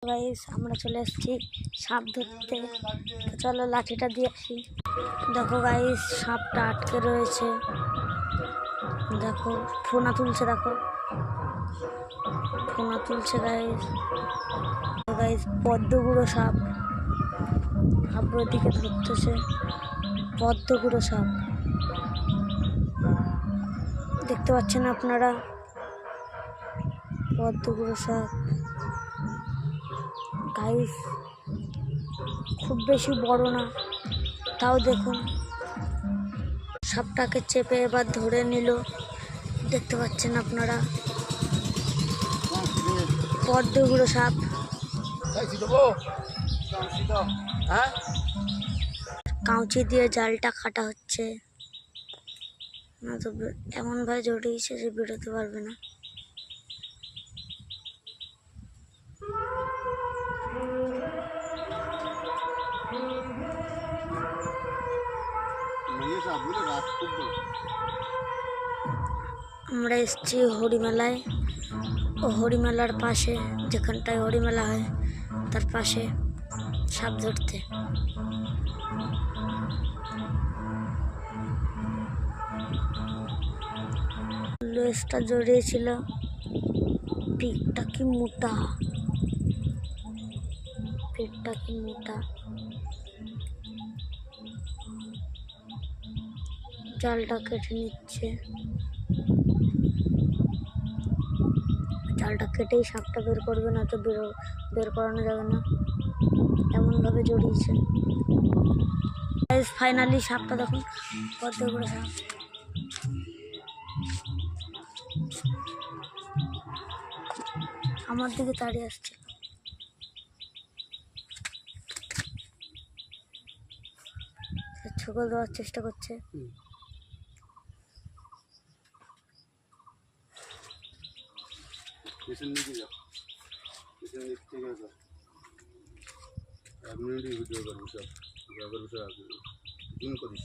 Guys আমরা চলে এসেছি সাপ ধরতে, চলো লাঠিটা দিয়ে আসি। দেখো গাইস সাপটা আটকে রয়েছে, দেখো ফোনা তুলছে, দেখো ফোনা তুলছে গাইস। গাইস পদ্মগুঁড়ো সাপ, হাবড়োর দিকে ধরতেছে পদ্মগুঁড়ো সাপ, দেখতে পাচ্ছেন আপনারা পদ্মগুঁড়ো সাপ। গাইস খুব বেশি বড় না, তাও দেখুন সাপটাকে চেপে এবার ধরে নিল, দেখতে পাচ্ছেন আপনারা পদ্মগুঁড়ো সাপ। কাঁচি দিয়ে জালটা কাটা হচ্ছে, না তো এমনভাবে জড়িয়েছে যে বেরোতে পারবে না। আমরা এসেছি হরিমেলায়, ও হরিমেলার পাশে যেখানটায় হরিমেলা হয় তার পাশে সাপ ধরতে। লেজটা জড়িয়েছিল, পিঠটা কি মোটা, পিঠটা কি মোটা। জালটা কেটে নিচ্ছে, জালটা কেটেই সাপটা বের করবে, না তো বের করানো যাবে না, এমনভাবে জড়িয়েছে। ফাইনালি সাপটা দেখুন পদ্মগুঁড়ো সাপ। আমার দিকে তাড়িয়ে আসছে, ছোকল দেওয়ার চেষ্টা করছে। পেছন দিকে যাও, পেছন দিক থেকে যাও, 1 মিনিটই ভিডিও করবো, সব জুম করিস।